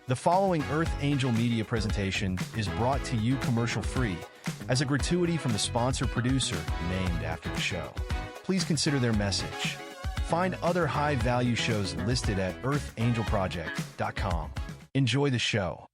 The following Earth Angel Media presentation is brought to you commercial-free as a gratuity from the sponsor producer named after the show. Please consider their message. Find other high-value shows listed at earthangelproject.com. Enjoy the show.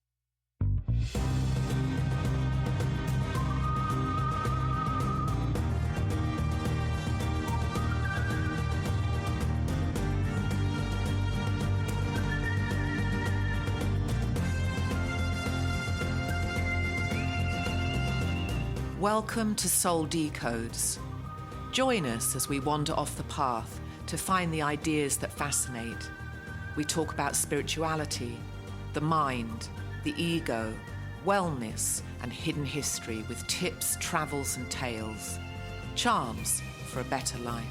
Welcome to Soul Decodes. Join us as we wander off the path to find the ideas that fascinate. We talk about spirituality, the mind, the ego, wellness, and hidden history with tips, travels, and tales. Charms for a better life.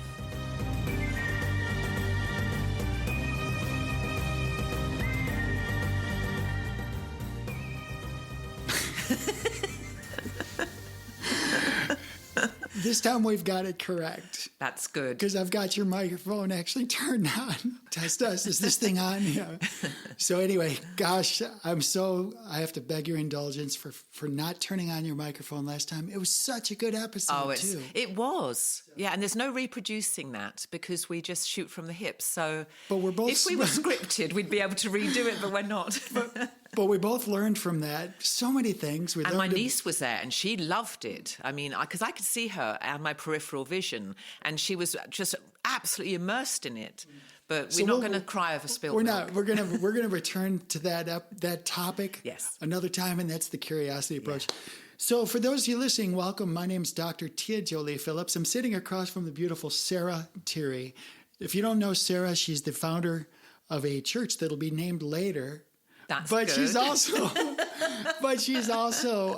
This time we've got it correct. That's good. Because I've got your microphone actually turned on. Test us. Is this thing on? Yeah. So anyway, gosh, I have to beg your indulgence for not turning on your microphone last time. It was such a good episode, too. It was. Yeah, and there's no reproducing that because we just shoot from the hips. So but we're both, if we were scripted, we'd be able to redo it, but we're not. But we both learned from that so many things. And my niece was there, and she loved it. I mean, because I could see her on my peripheral vision, and she was just absolutely immersed in it. But we're not going to cry over spilled milk. Milk. We're going to return to that topic another time, and that's the curiosity approach. Yeah. So for those of you listening, welcome. My name's Dr. Jolie Phillips. I'm sitting across from the beautiful Sarah Tirri. If you don't know Sarah, she's the founder of a church that'll be named later. But good. she's also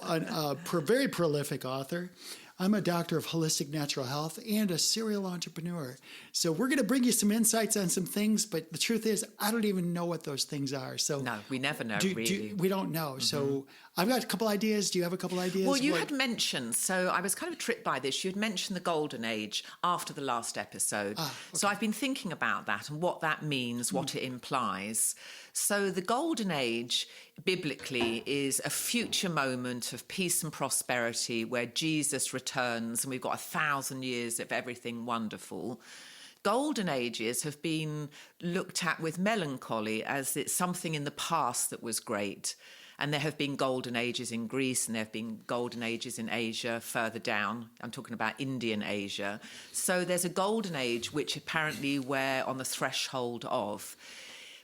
a very prolific author. I'm a doctor of holistic natural health and a serial entrepreneur. So we're going to bring you some insights on some things, but the truth is, I don't even know what those things are. So no, we never know, really. We don't know. Mm-hmm. So I've got a couple ideas. Do you have a couple ideas? Well, you had mentioned, so I was kind of tripped by this. You had mentioned the golden age after the last episode. Okay. So I've been thinking about that and what that means, what it implies. So the golden age, biblically, is a future moment of peace and prosperity where Jesus returns and we've got 1,000 years of everything wonderful. Golden ages have been looked at with melancholy as it's something in the past that was great. And there have been golden ages in Greece and there have been golden ages in Asia further down. I'm talking about Indian Asia. So there's a golden age which apparently we're on the threshold of.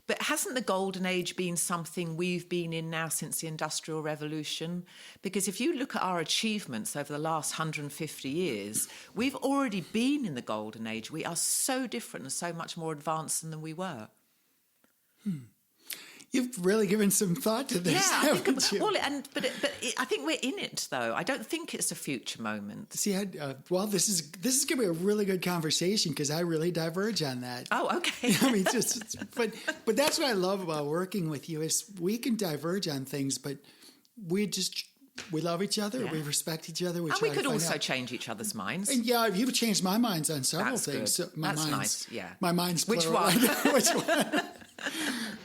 But hasn't the golden age been something we've been in now since the Industrial Revolution? Because if you look at our achievements over the last 150 years, we've already been in the golden age. We are so different and so much more advanced than we were. You've really given some thought to this, haven't you? Well, I think we're in it, though. I don't think it's a future moment. See, this is going to be a really good conversation because I really diverge on that. Oh, okay. I mean, but that's what I love about working with you is we can diverge on things, but we love each other. Yeah. We respect each other. And we could also change each other's minds. And you've changed my minds on several things. Good. So That's nice. Yeah. My mind's plural. Which one? Which one?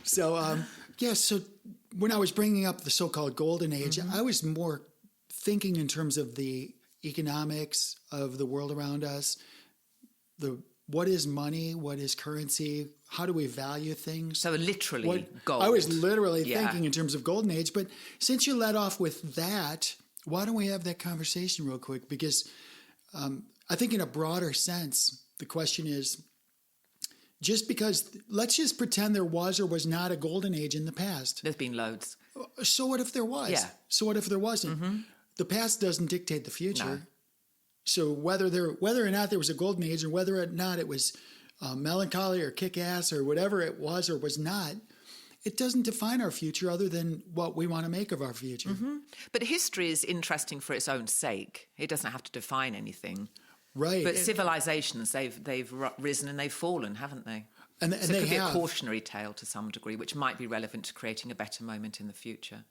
So, so when I was bringing up the so-called golden age, I was more thinking in terms of the economics of the world around us, what is money, what is currency, how do we value things. So literally gold. I was literally thinking in terms of golden age, but since you led off with that, why don't we have that conversation real quick? Because I think in a broader sense, the question is, let's just pretend there was or was not a golden age in the past. There's been loads. So what if there was? Yeah. So what if there wasn't? Mm-hmm. The past doesn't dictate the future. No. So whether or not there was a golden age or whether or not it was melancholy or kick-ass or whatever it was or was not, it doesn't define our future other than what we want to make of our future. Mm-hmm. But history is interesting for its own sake. It doesn't have to define anything. Right. But civilizations, they've risen and they've fallen, haven't they? And so it could be a cautionary tale to some degree, which might be relevant to creating a better moment in the future.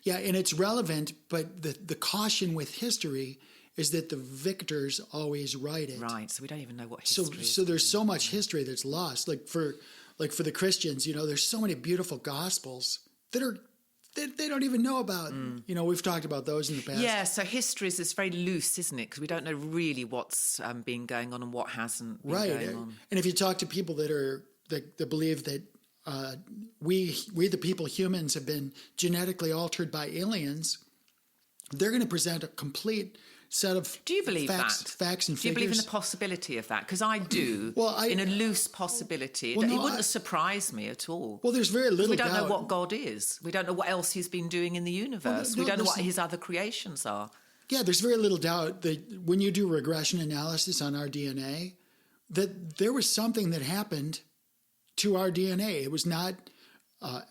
Yeah, and it's relevant, but the caution with history is that the victors always write it. Right, so we don't even know what history is. So there's so much history that's lost. Like for the Christians, there's so many beautiful gospels they don't even know about. You know, we've talked about those in the past. Yeah, so history is very loose, isn't it? Because we don't know really what's been going on and what hasn't been going on. And if you talk to people that believe that we the people, humans, have been genetically altered by aliens, they're going to present a complete set of Do you believe facts and figures. Do you believe in the possibility of that? Because I do. In a loose possibility. It wouldn't surprise me at all. Well, there's very little We don't doubt. know what God is. We don't know what else he's been doing in the universe. We don't know what his other creations are. Yeah, there's very little doubt that when you do regression analysis on our DNA, that there was something that happened to our DNA. It was not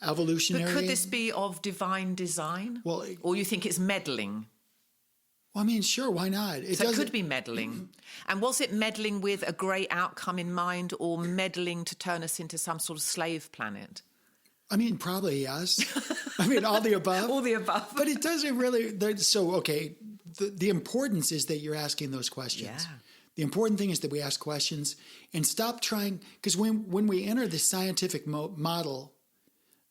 evolutionary. But could this be of divine design? Or you think it's meddling? Well, I mean, sure, why not? It could be meddling. And was it meddling with a great outcome in mind, or meddling to turn us into some sort of slave planet? I mean, probably yes. I mean, all the above. All the above. But it doesn't really... So, okay, the importance is that you're asking those questions. Yeah. The important thing is that we ask questions and stop trying... Because when we enter the scientific model,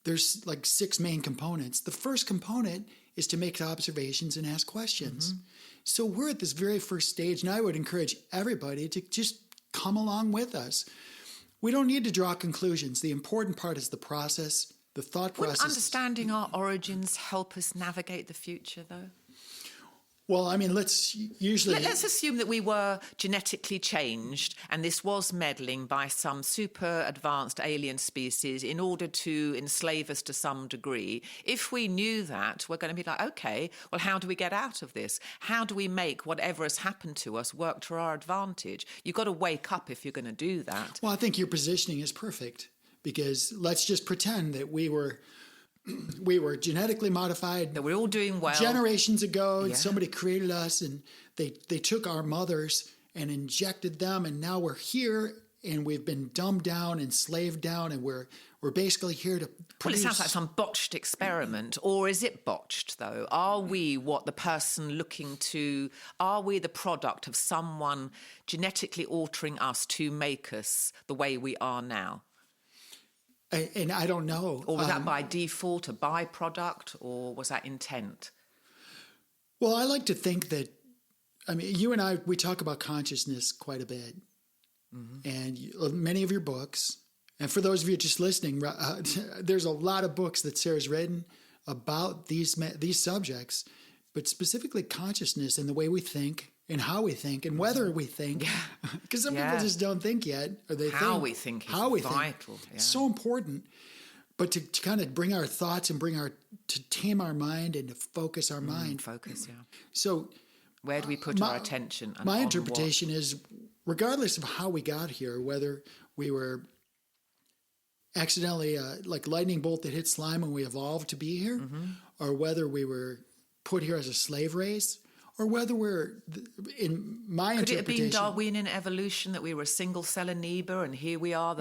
there's like 6 main components. The first component is to make observations and ask questions. Mm-hmm. So we're at this very first stage, and I would encourage everybody to just come along with us. We don't need to draw conclusions. The important part is the process, the thought process. Wouldn't understanding our origins help us navigate the future, though? Well, I mean, let's assume that we were genetically changed and this was meddling by some super advanced alien species in order to enslave us to some degree. If we knew that, we're going to be like, okay, well, how do we get out of this? How do we make whatever has happened to us work to our advantage? You've got to wake up if you're going to do that. Well, I think your positioning is perfect, because let's just pretend that we were genetically modified. That we're all doing well. Generations ago, and somebody created us, and they took our mothers and injected them, and now we're here, and we've been dumbed down and slaved down, and we're basically here to produce. Well, it sounds like some botched experiment. Or is it botched, though? Are we are we the product of someone genetically altering us to make us the way we are now? And I don't know. Or was that by default a byproduct, or was that intent? Well, I like to think that, I mean, you and I, we talk about consciousness quite a bit. Mm-hmm. And many of your books, and for those of you just listening, there's a lot of books that Sarah's written about these subjects, but specifically consciousness and the way we think and how we think and whether we think, because some people just don't think yet, or they how we think is vital. It's so important. But to kind of bring our thoughts and to tame our mind and to focus our mind. So where do we put our attention? And my interpretation is, regardless of how we got here, whether we were accidentally like lightning bolt that hit slime when we evolved to be here, or whether we were put here as a slave race, or whether we're, in my interpretation... Could it have been Darwinian evolution, that we were a single-cell amoeba and here we are?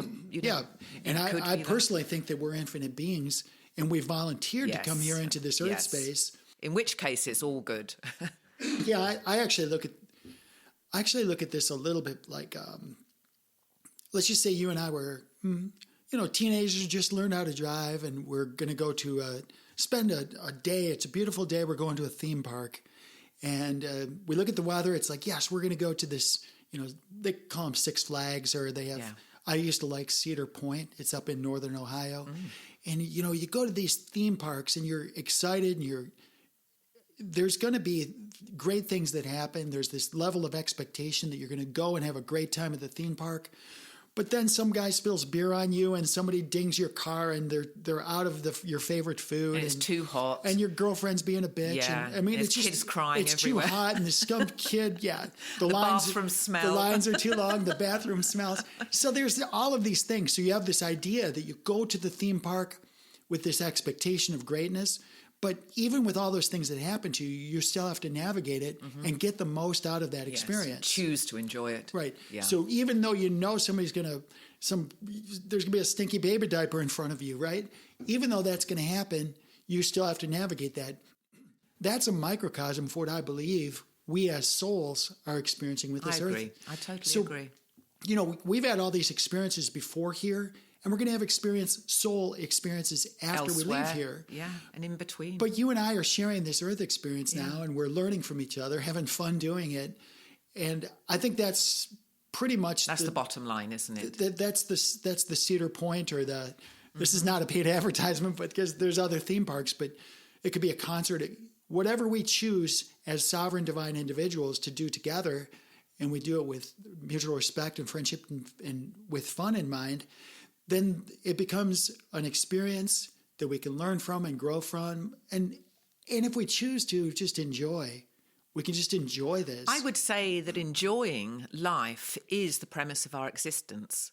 And I personally think that we're infinite beings and we volunteered to come here into this earth space. In which case it's all good. I actually look at this a little bit like, let's just say you and I were, teenagers, just learned how to drive, and we're going to go to spend a day. It's a beautiful day. We're going to a theme park. And we look at the weather. It's like, yes, we're going to go to this, they call them Six Flags, or they have, I used to like Cedar Point. It's up in northern Ohio. And, you go to these theme parks and you're excited, and there's going to be great things that happen. There's this level of expectation that you're going to go and have a great time at the theme park. But then some guy spills beer on you, and somebody dings your car, and they're out of your favorite food. And it's too hot. And your girlfriend's being a bitch. Yeah. And, I mean, it's just kids crying it's everywhere. Too hot, and the scum kid, the bathroom smell. The lines are too long. The bathroom smells. So there's all of these things. So you have this idea that you go to the theme park with this expectation of greatness. But even with all those things that happen to you, you still have to navigate it and get the most out of that experience. Choose to enjoy it. Right. Yeah. So even though somebody's there's going to be a stinky baby diaper in front of you, right? Even though that's going to happen, you still have to navigate that. That's a microcosm of what I believe we as souls are experiencing with this earth. I totally agree. We've had all these experiences before here, and we're going to have soul experiences after Elsewhere. we leave here. Yeah, and in between. But you and I are sharing this earth experience now, and we're learning from each other, having fun doing it. And I think that's pretty much the bottom line, isn't it? That's the Cedar Point, or the. This is not a paid advertisement, but because there's other theme parks, but it could be a concert. Whatever we choose as sovereign divine individuals to do together, and we do it with mutual respect and friendship and with fun in mind, then it becomes an experience that we can learn from and grow from. And if we choose to just enjoy, we can just enjoy this. I would say that enjoying life is the premise of our existence,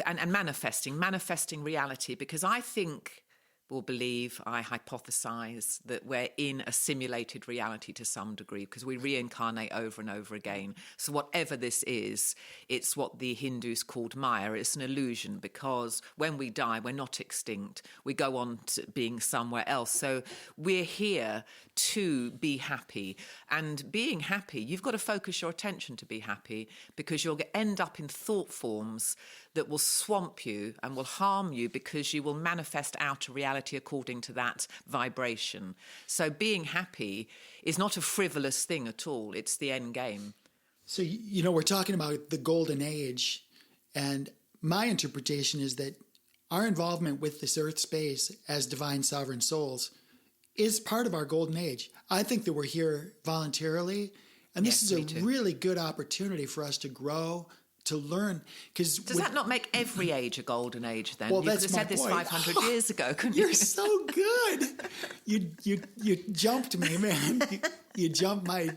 and manifesting reality, because I think, or believe, I hypothesize that we're in a simulated reality to some degree, because we reincarnate over and over again. So whatever this is, it's what the Hindus called Maya. It's an illusion, because when we die, we're not extinct. We go on to being somewhere else. So we're here to be happy. And being happy, you've got to focus your attention to be happy, because you'll end up in thought forms that will swamp you and will harm you, because you will manifest out a reality according to that vibration. So being happy is not a frivolous thing at all. It's the end game. So, we're talking about the golden age, and my interpretation is that our involvement with this earth space as divine sovereign souls is part of our golden age. I think that we're here voluntarily, and this is a really good opportunity for us to grow, to learn. Does that not make every age a golden age then? Well, you that's could have said my this point. 500 years ago, couldn't you? You're so good. You jumped me, man. You jumped my...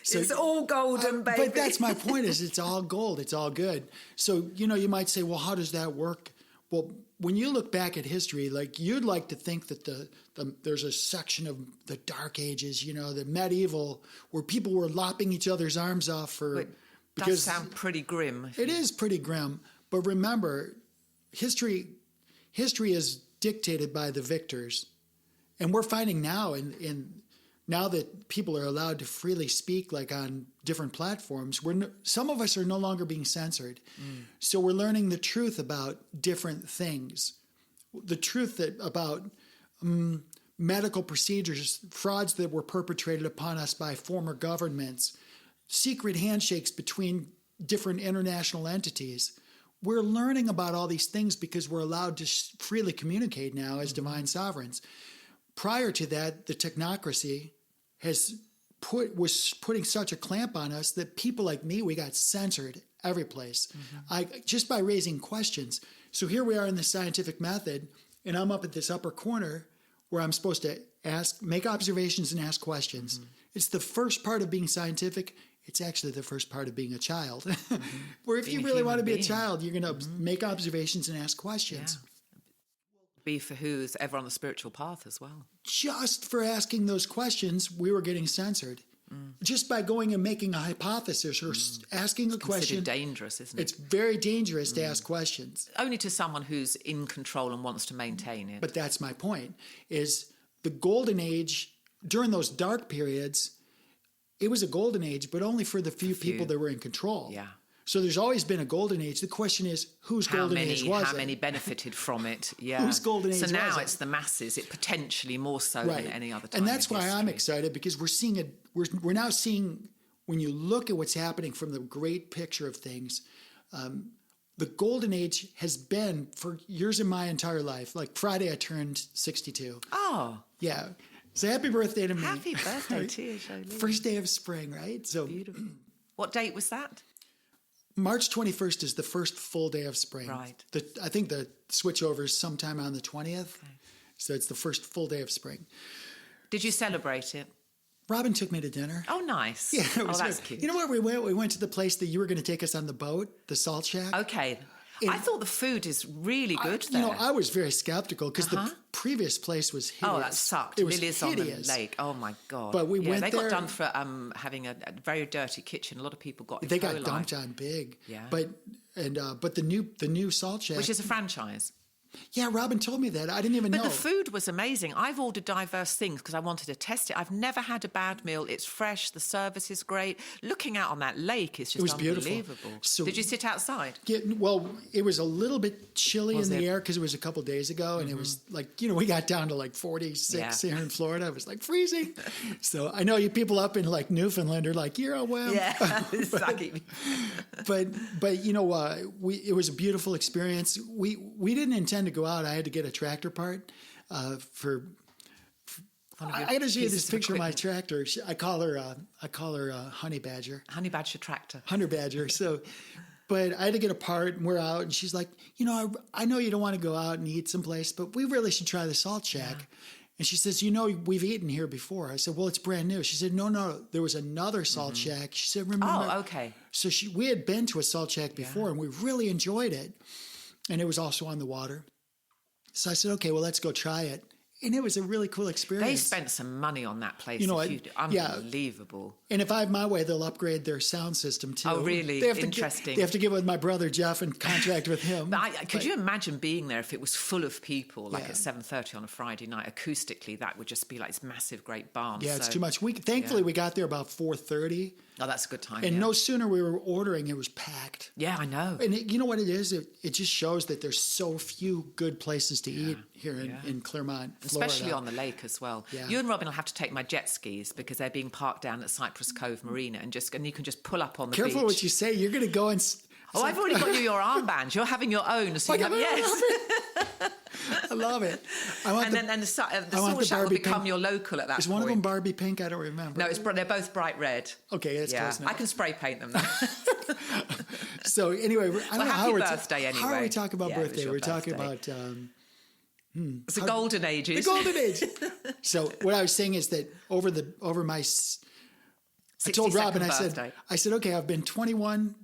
So, it's all golden, baby. But that's my point, is it's all gold. It's all good. So, you might say, well, how does that work? Well, when you look back at history, like, you'd like to think that there's a section of the Dark Ages, the medieval, where people were lopping each other's arms off for... That does sound pretty grim. It is pretty grim. But remember, history is dictated by the victors. And we're finding now, now that people are allowed to freely speak, like on different platforms, some of us are no longer being censored. So we're learning the truth about different things. The truth about medical procedures, frauds that were perpetrated upon us by former governments, secret handshakes between different international entities. We're learning about all these things because we're allowed to freely communicate now as divine sovereigns. Prior to that, the technocracy was putting such a clamp on us that people like me, we got censored every place, just by raising questions. So here we are in the scientific method, and I'm up at this upper corner where I'm supposed to make observations and ask questions. It's the first part of being scientific. It's actually the first part of being a child. Where if you really want to be a child, you're going to make observations and ask questions. Yeah. Be for who's ever on the spiritual path as well. Just for asking those questions, we were getting censored. Just by going and making a hypothesis or asking a question. It's dangerous, isn't it? It's very dangerous to ask questions. Only to someone who's in control and wants to maintain it. But that's my point, is the golden age, during those dark periods, it was a golden age, but only for the few people that were in control. Yeah. So there's always been a golden age. The question is, whose golden age was it? How many benefited from it? Yeah. Whose golden age was it? So now it's the masses. It potentially more so than any other time. And that's why I'm excited, because we're now seeing, when you look at what's happening from the great picture of things, the golden age has been for years in my entire life. Like Friday, I turned 62. Oh. Yeah. So happy birthday to me. Happy birthday to you, Jolie. First day of spring, right? So beautiful. What date was that? March 21st is the first full day of spring. Right. I think the switchover is sometime on the 20th. Okay. So it's the first full day of spring. Did you celebrate it? Robin took me to dinner. Oh, nice. Yeah, that's cute. You know where we went? We went to the place that you were going to take us on the boat, the Salt Shack. Okay. I thought the food is really good there. I was very skeptical because the previous place was hideous. Oh, that sucked. It was Lily's hideous. on the lake. Oh, my God. But we went there. They got done for having a very dirty kitchen. A lot of people got They got dumped on big. Yeah. But the new Salt Shack. Which is a franchise. Yeah, Robin told me that. I didn't even know. But the food was amazing. I've ordered diverse things because I wanted to test it. I've never had a bad meal. It's fresh. The service is great. Looking out on that lake is just unbelievable. Beautiful. So, did you sit outside? Yeah, well, it was a little bit chilly in the air because it was a couple of days ago. And it was like, we got down to like 46 here in Florida. It was like freezing. So I know you people up in like Newfoundland are like, you're a whim. Yeah, but it was a beautiful experience. We didn't intend to go out. I had to get a tractor part for I got to see this picture of my tractor. I call her Honey Badger. Honey Badger tractor. Honey Badger. So, but I had to get a part, and we're out, and she's like, I know you don't want to go out and eat someplace, but we really should try the Salt Shack. Yeah. And she says, we've eaten here before. I said, well, it's brand new. She said, no, there was another Salt Shack. She said, remember? Oh, okay. So we had been to a Salt Shack before, and we really enjoyed it. And it was also on the water. So I said, okay, well, let's go try it. And it was a really cool experience. They spent some money on that place. Unbelievable. And if I have my way, they'll upgrade their sound system too. Oh, really? Interesting. They have to get with my brother Jeff and contract with him. Could you imagine being there if it was full of people, like at 7:30 on a Friday night? Acoustically, that would just be like this massive, great barn. Yeah, it's too much. Thankfully, we got there about 4:30. Oh, that's a good time. And no sooner we were ordering, it was packed. Yeah, I know. And you know what it is? It just shows that there's so few good places to eat here in Clermont, Florida. Especially on the lake as well. Yeah. You and Robin will have to take my jet skis because they're being parked down at Cypress Cove Marina, and you can just pull up on the beach. Careful what you say. You're going to go and... I've already got you your armband. You're having your own. So yes. I love it. The Soul Shack will become your local at that point. Is one of them Barbie pink? I don't remember. No, they're both bright red. Okay, that's close enough. I can spray paint them though. So anyway, I don't know happy birthday anyway. How are we talking about birthday? We're talking about... it's the golden ages. The golden age. So what I was saying is that over my... I told Robin, I said, okay, I've been 21,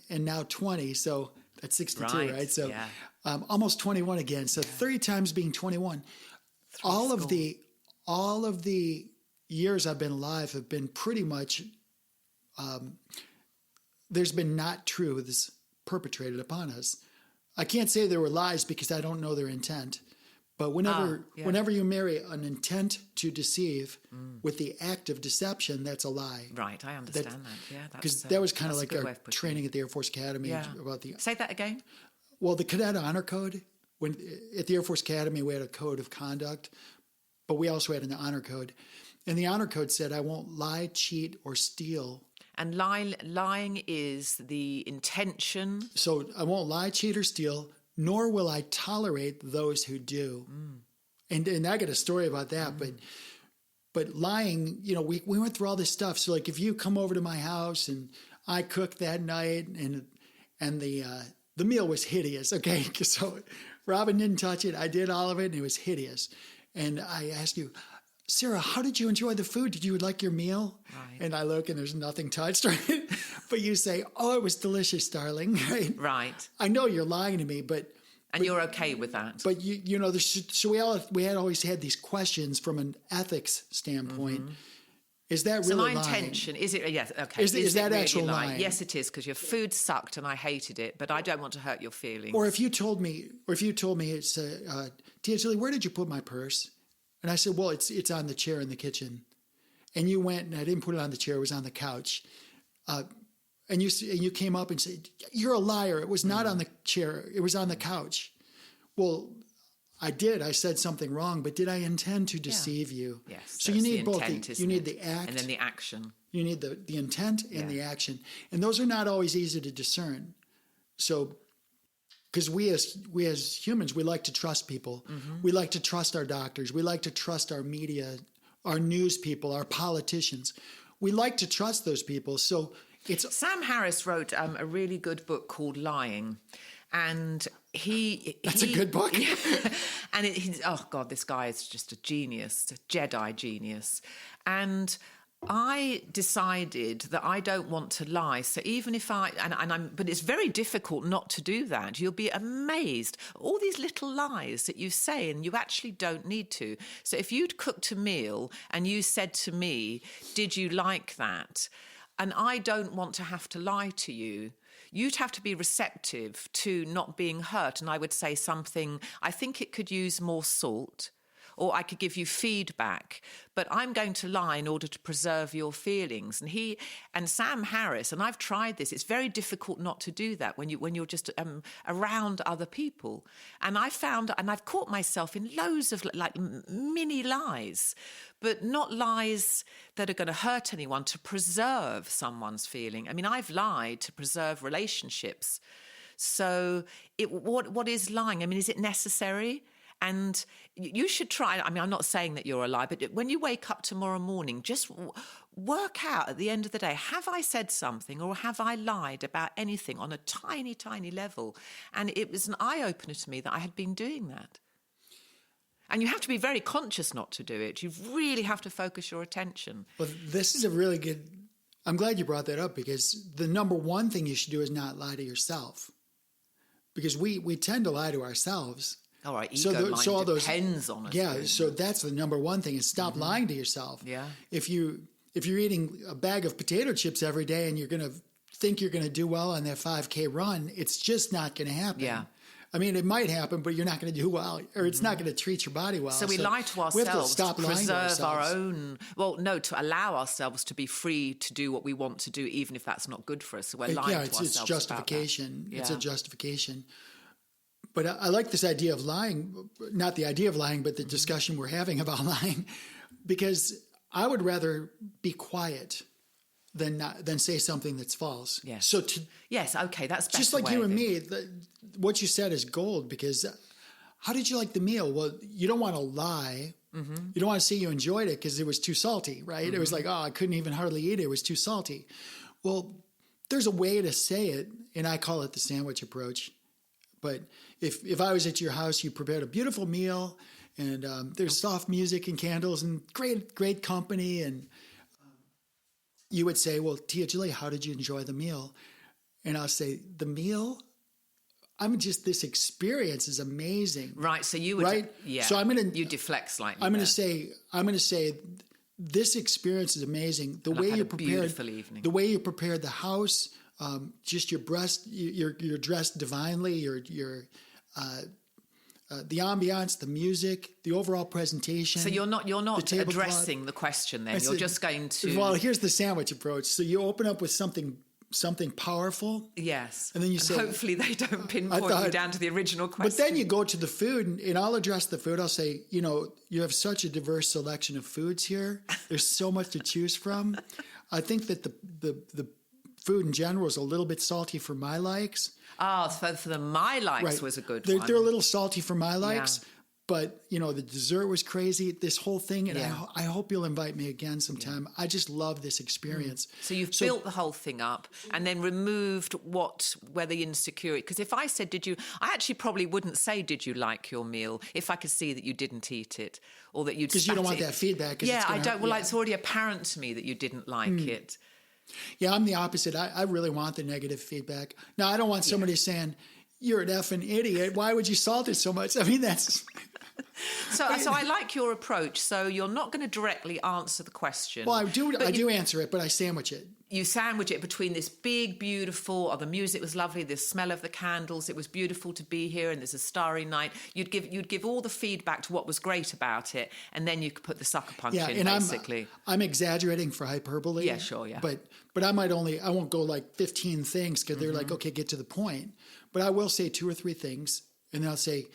and now 20. So that's 62, right? So almost 21 again. So 30 times being 21. All of the years I've been alive have been pretty much, there's been not truths perpetrated upon us. I can't say there were lies because I don't know their intent. But whenever you marry an intent to deceive with the act of deception, that's a lie. Right, I understand that. Yeah, because that was kind of like our training at the Air Force Academy about the. Say that again. Well, the Cadet Honor Code. When at the Air Force Academy, we had a code of conduct, but we also had an honor code, and the honor code said, "I won't lie, cheat, or steal." And lying is the intention. So I won't lie, cheat, or steal. Nor will I tolerate those who do. And I got a story about that, but lying, we went through all this stuff. So like if you come over to my house and I cooked that night and the meal was hideous, okay? So Robin didn't touch it. I did all of it and it was hideous. And I asked you, Sarah, how did you enjoy the food? Did you like your meal? Right. And I look and there's nothing touched, right? But you say, oh, it was delicious, darling, right? Right. I know you're lying to me, but you're okay with that. But so we had always had these questions from an ethics standpoint. Is that really lying? So my intention, is it, yes, okay. Is that really actual lying? Yes, it is, because your food sucked and I hated it, but I don't want to hurt your feelings. Or if you told me, it's, Jolie, where did you put my purse? And I said, well, it's on the chair in the kitchen. And you went, and I didn't put it on the chair, it was on the couch. And you came up and said, you're a liar. It was not on the chair. It was on the couch. Well, I did. I said something wrong, but did I intend to deceive you? Yes. So you need both. You need the act. And then the action. You need the intent and the action. And those are not always easy to discern. So, because we as humans, we like to trust people. We like to trust our doctors. We like to trust our media, our news people, our politicians. We like to trust those people. So Sam Harris wrote a really good book called Lying, and that's a good book. And oh God, this guy is just a genius, a Jedi genius, and I decided that I don't want to lie. So even if but it's very difficult not to do that. You'll be amazed all these little lies that you say, and you actually don't need to. So if you'd cooked a meal and you said to me, "Did you like that?" and I don't want to have to lie to you, you'd have to be receptive to not being hurt. And I would say something, I think it could use more salt, or I could give you feedback, but I'm going to lie in order to preserve your feelings. And Sam Harris, and I've tried this, it's very difficult not to do that when you're just around other people. And I found, and I've caught myself in loads of like mini lies, but not lies that are going to hurt anyone, to preserve someone's feeling. I mean, I've lied to preserve relationships. So what is lying? I mean, is it necessary? And you should try, I mean, I'm not saying that you're a liar, but when you wake up tomorrow morning, just work out at the end of the day, have I said something or have I lied about anything on a tiny, tiny level? And it was an eye-opener to me that I had been doing that. And you have to be very conscious not to do it. You really have to focus your attention. Well, this is a really good, I'm glad you brought that up, because the number one thing you should do is not lie to yourself. Because we tend to lie to ourselves. All right, ego mind depends on us. Yeah, so that's the number one thing, is stop lying to yourself. Yeah. If you're eating a bag of potato chips every day and you're going to think you're going to do well on that 5K run, it's just not going to happen. Yeah. I mean, it might happen, but you're not going to do well, or it's not going to treat your body well. So we lie to ourselves, we have to stop to lying preserve to ourselves. our own, to allow ourselves to be free to do what we want to do, even if that's not good for us. So we're lying to ourselves. It's justification. About that. It's a justification. But I like this idea of lying, not the idea of lying, but the discussion we're having about lying, because I would rather be quiet than say something that's false. Yes. So yes, okay, that's better. Just like you and me, what you said is gold, because how did you like the meal? Well, you don't want to lie. Mm-hmm. You don't want to say you enjoyed it because it was too salty, right? Mm-hmm. It was like, oh, I couldn't even hardly eat it. It was too salty. Well, there's a way to say it, and I call it the sandwich approach. But if I was at your house, you prepared a beautiful meal, and there's soft music and candles and great company, and you would say, well, Tia Julie, how did you enjoy the meal? And I'll say, the meal? This experience is amazing. Right, so you would, right? Yeah, so you deflect slightly. I'm going to say, this experience is amazing. The way you prepared the house, just your you're dressed divinely, the ambiance, the music, the overall presentation. So you're not addressing the question then. You're just going to. Well, here's the sandwich approach. So you open up with something powerful. Yes. And then you say, hopefully they don't pinpoint you down to the original question. But then you go to the food, and I'll address the food. I'll say, you have such a diverse selection of foods here. There's so much to choose from. I think that the food in general is a little bit salty for my likes. Oh, for the my likes was a good one. They're a little salty for my likes, but the dessert was crazy. This whole thing, and I hope you'll invite me again sometime. I just love this experience. So you've built the whole thing up, and then removed where the insecurity. Because if I said, I actually probably wouldn't say, did you like your meal, if I could see that you didn't eat it, or that you'd. Because you don't want that feedback. Yeah, I don't. Well, it's already apparent to me that you didn't like it. Yeah, I'm the opposite. I really want the negative feedback. Now, I don't want somebody saying, you're an effing idiot. Why would you salt it so much? I mean, that's... So I like your approach. So you're not going to directly answer the question. Well, I do answer it, but I sandwich it. You sandwich it between this big, beautiful, the music was lovely, the smell of the candles, it was beautiful to be here, and there's a starry night. You'd give all the feedback to what was great about it, and then you could put the sucker punch in, basically. I'm exaggerating for hyperbole. Yeah, sure, yeah. But I won't go like 15 things, because they're like, okay, get to the point. But I will say 2 or 3 things, and then I'll say,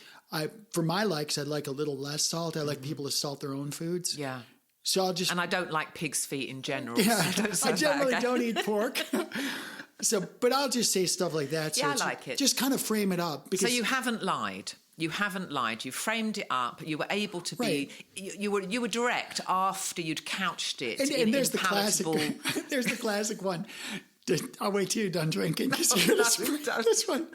for my likes, I'd like a little less salt. I like people to salt their own foods. Yeah. So I'll just... And I don't like pig's feet in general. Yeah, I generally don't eat pork. But I'll just say stuff like that. So I like it. Just kind of frame it up. Because so you haven't lied. You haven't lied. You framed it up. You were able to be... You were direct after you'd couched it and there's palatable... There's the classic one. I'll wait till you're done drinking. This one...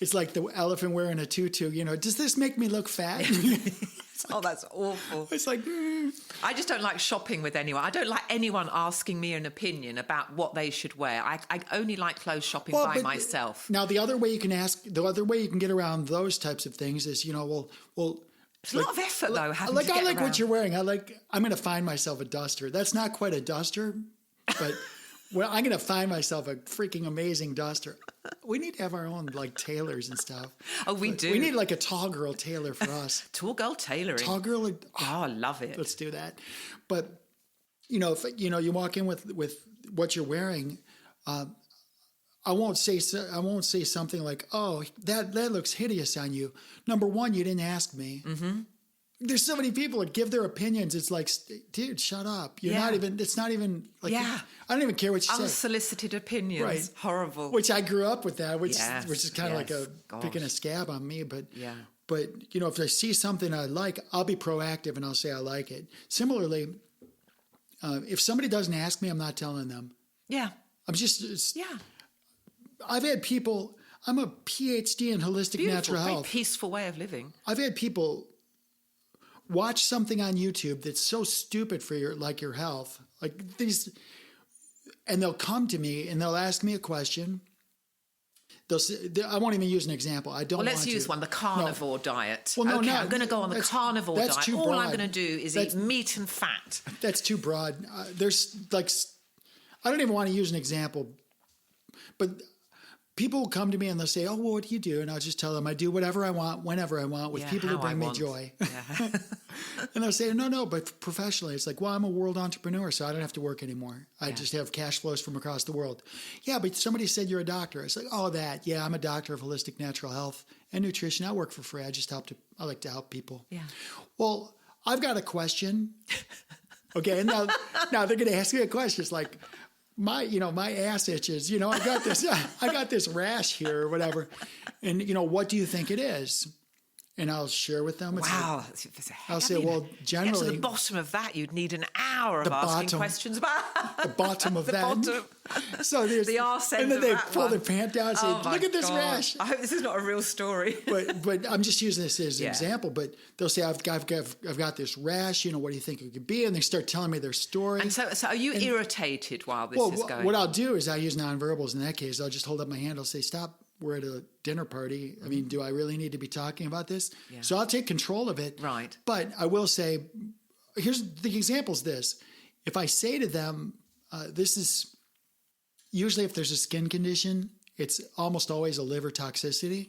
it's like the elephant wearing a tutu. Does this make me look fat? Oh, that's awful. It's like... I just don't like shopping with anyone. I don't like anyone asking me an opinion about what they should wear. I only like clothes shopping by myself. Now, the other way you can get around those types of things is, it's a lot of effort, though. I like what you're wearing. I'm going to find myself a duster. That's not quite a duster, but Well, I'm going to find myself a freaking amazing duster. We need to have our own like tailors and stuff. Oh, we do. We need like a tall girl tailor for us. Tall girl tailoring. Tall girl. Oh, I love it. Let's do that. But if you walk in with what you're wearing, I won't say something like, "Oh, that looks hideous on you." Number one, you didn't ask me. Mm-hmm. There's so many people that give their opinions. It's like, dude, shut up. You're not even, it's not even like, I don't even care what you say. Unsolicited opinions. Right. Horrible. Which I grew up with that, which is kind of like picking a scab on me. But if I see something I like, I'll be proactive and I'll say I like it. Similarly, if somebody doesn't ask me, I'm not telling them. Yeah. I've had people, I'm a PhD in holistic natural health. Very peaceful way of living. I've had people watch something on YouTube that's so stupid for your health, like these, and they'll come to me and they'll ask me a question. They'll say, I won't even use an example. I don't. Well, let's use one: the carnivore diet. Well, I'm going to go on the carnivore diet. All I'm going to do is eat meat and fat. That's too broad. There's like, I don't even want to use an example, but people will come to me and they'll say, "Oh, well, what do you do?" And I'll just tell them I do whatever I want, whenever I want, with people who bring me joy. Yeah. And they'll say, no, but professionally. It's like, well, I'm a world entrepreneur, so I don't have to work anymore. I just have cash flows from across the world. Yeah, but somebody said you're a doctor. It's like, oh, that. Yeah, I'm a doctor of holistic natural health and nutrition. I work for free. I like to help people. Yeah. Well, I've got a question. Okay, and now they're going to ask me a question. It's like, my ass itches. I got this rash here or whatever. And, what do you think it is? And I'll share with them. Wow. I'll say, well, generally. To the bottom of that, you'd need an hour of asking questions about. The bottom of that. Bottom. So there's the arse end. And then of they that pull one. their pant down and say, look at this rash. I hope this is not a real story. But I'm just using this as an example. But they'll say, I've got this rash. What do you think it could be? And they start telling me their story. And so are you irritated while this is going on? What I'll do is I use nonverbals in that case. I'll just hold up my hand. I'll say, stop. We're at a dinner party. I mean, do I really need to be talking about this? Yeah. So I'll take control of it. Right. But I will say, here's the example is this. If I say to them, this is usually if there's a skin condition, it's almost always a liver toxicity.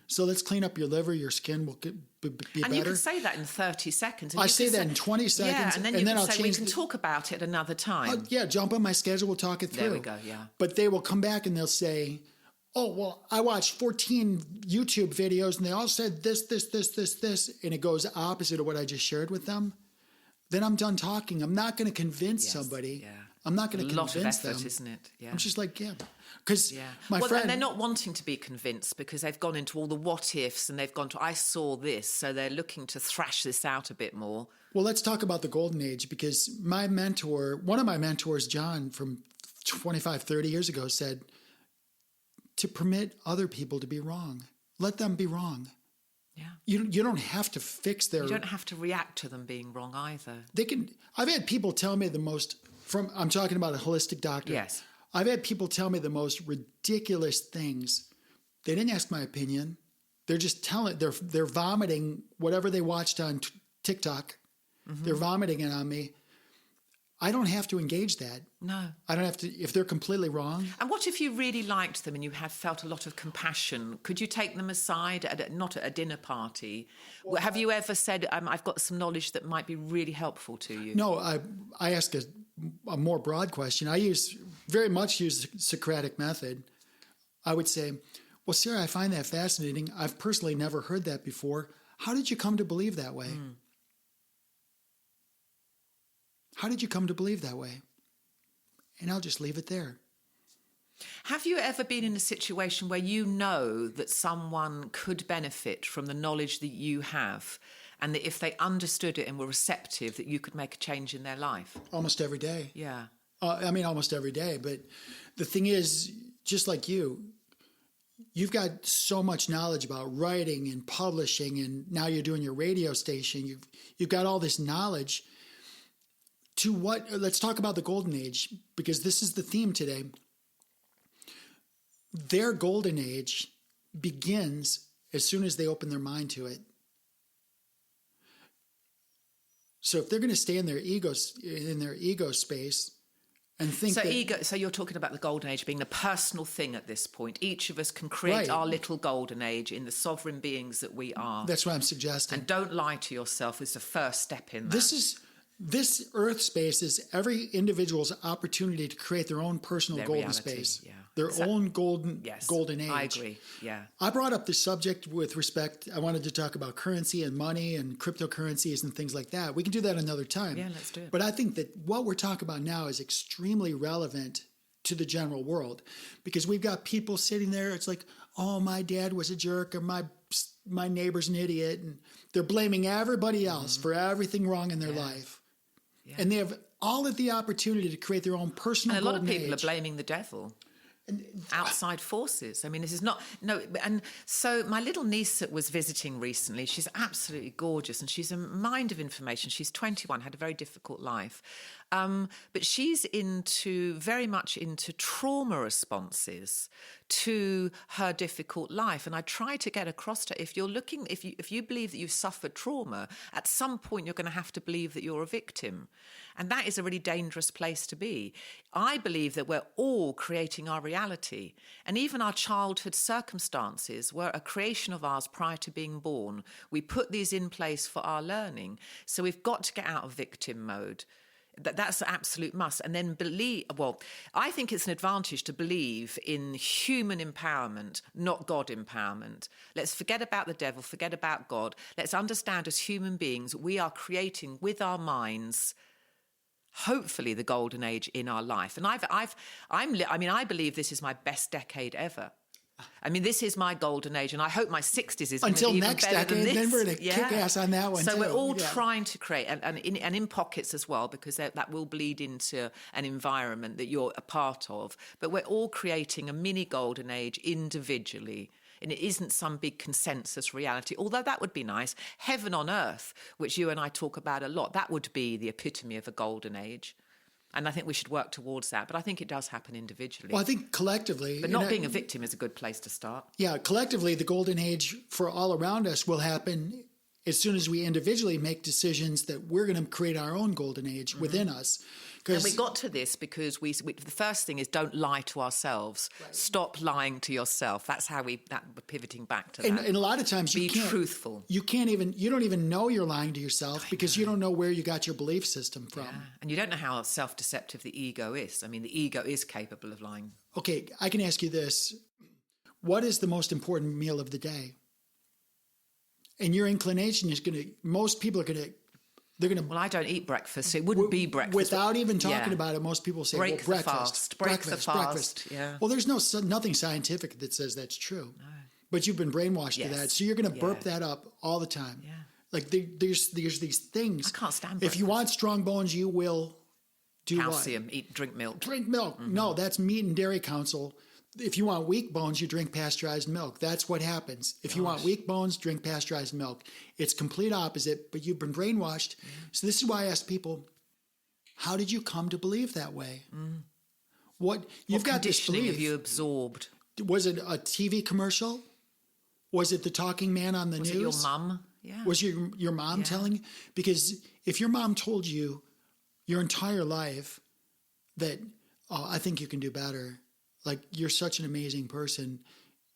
So let's clean up your liver. Your skin will be better. And you can say that in 30 seconds. I say that in 20 seconds. Yeah, and then you can say we can talk about it another time. Jump on my schedule. We'll talk it through. There we go, yeah. But they will come back and they'll say, oh, well, I watched 14 YouTube videos and they all said this, and it goes opposite of what I just shared with them. Then I'm done talking. I'm not going to convince somebody. Yeah. I'm not going to convince them. A lot of effort, isn't it? Yeah. I'm just like, because my friend... and they're not wanting to be convinced because they've gone into all the what-ifs and they've gone to, I saw this, so they're looking to thrash this out a bit more. Well, let's talk about the golden age because one of my mentors, John, from 25, 30 years ago said, to permit other people to be wrong. Let them be wrong. Yeah. You don't have to fix their... You don't have to react to them being wrong either. I've had people tell me I'm talking about a holistic doctor. Yes. I've had people tell me the most ridiculous things. They didn't ask my opinion. They're just they're vomiting whatever they watched on TikTok. Mm-hmm. They're vomiting it on me. I don't have to engage that. No. I don't have to, if they're completely wrong. And what if you really liked them and you had felt a lot of compassion? Could you take them aside, not at a dinner party? Well, have you ever said, I've got some knowledge that might be really helpful to you? No, I ask a more broad question. I very much use the Socratic method. I would say, well, Sarah, I find that fascinating. I've personally never heard that before. How did you come to believe that way? How did you come to believe that way? And I'll just leave it there. Have you ever been in a situation where you know that someone could benefit from the knowledge that you have and that if they understood it and were receptive, that you could make a change in their life? Almost every day. Yeah. Almost every day. But the thing is, just like you've got so much knowledge about writing and publishing, and now you're doing your radio station. You've got all this knowledge. Let's talk about the golden age, because this is the theme today. Their golden age begins as soon as they open their mind to it. So if they're going to stay in their ego space, and think so that ego. So you're talking about the golden age being a personal thing at this point. Each of us can create our little golden age in the sovereign beings that we are. That's what I'm suggesting. And don't lie to yourself is the first step in that. This Earth space is every individual's opportunity to create their own personal golden reality, space, yeah. their own golden age. I agree. Yeah. I brought up the subject with respect. I wanted to talk about currency and money and cryptocurrencies and things like that. We can do that another time. Yeah, let's do it. But I think that what we're talking about now is extremely relevant to the general world, because we've got people sitting there. It's like, oh, my dad was a jerk, or my neighbor's an idiot, and they're blaming everybody else for everything wrong in their life. Yeah. And they have all of the opportunity to create their own personal golden age. And a lot of people are blaming the devil. Outside forces. I mean, this is not... No, and so my little niece that was visiting recently, she's absolutely gorgeous and she's a mind of information. She's 21, had a very difficult life. But she's very much into trauma responses to her difficult life. And I try to get across to her, if you believe that you've suffered trauma, at some point you're going to have to believe that you're a victim. And that is a really dangerous place to be. I believe that we're all creating our reality. And even our childhood circumstances were a creation of ours prior to being born. We put these in place for our learning. So we've got to get out of victim mode. That's an absolute must. And then I think it's an advantage to believe in human empowerment, not God empowerment. Let's forget about the devil, forget about God. Let's understand as human beings, we are creating with our minds, hopefully, the golden age in our life. And I believe this is my best decade ever. I mean, this is my golden age, and I hope my 60s is until even next better decade. Than this. Then we're going to kick ass on that one. So we're all trying to create, and in pockets as well, because that will bleed into an environment that you're a part of. But we're all creating a mini golden age individually. And it isn't some big consensus reality, although that would be nice. Heaven on earth, which you and I talk about a lot, that would be the epitome of a golden age. And I think we should work towards that. But I think it does happen individually. Well, I think collectively... But not being a victim is a good place to start. Yeah, collectively, the golden age for all around us will happen as soon as we individually make decisions that we're going to create our own golden age within us. And we got to this because we the first thing is don't lie to ourselves. Right. Stop lying to yourself. That's how we're pivoting back to that. And a lot of times be truthful. You don't even know you're lying to yourself because you don't know where you got your belief system from. Yeah. And you don't know how self-deceptive the ego is. I mean, the ego is capable of lying. Okay, I can ask you this. What is the most important meal of the day? And your inclination is most people are going to, well, I don't eat breakfast, so it wouldn't be breakfast. Without even talking about it, most people say, breakfast. Break the fast. Yeah. Well, there's nothing scientific that says that's true. No. But you've been brainwashed to that. So you're going to burp that up all the time. Yeah. Like there's these things. I can't stand breakfast. If you want strong bones, you will do calcium, drink milk. Drink milk. Mm-hmm. No, that's Meat and Dairy Council. If you want weak bones, you drink pasteurized milk. That's what happens. If you want weak bones, drink pasteurized milk. It's complete opposite, but you've been brainwashed. So this is why I ask people, how did you come to believe that way? What got this belief? Have you absorbed? Was it a TV commercial? Was it the talking man on the news? Was it your mum? Yeah. Was your mom telling you? Because if your mom told you your entire life that, I think you can do better. Like, you're such an amazing person.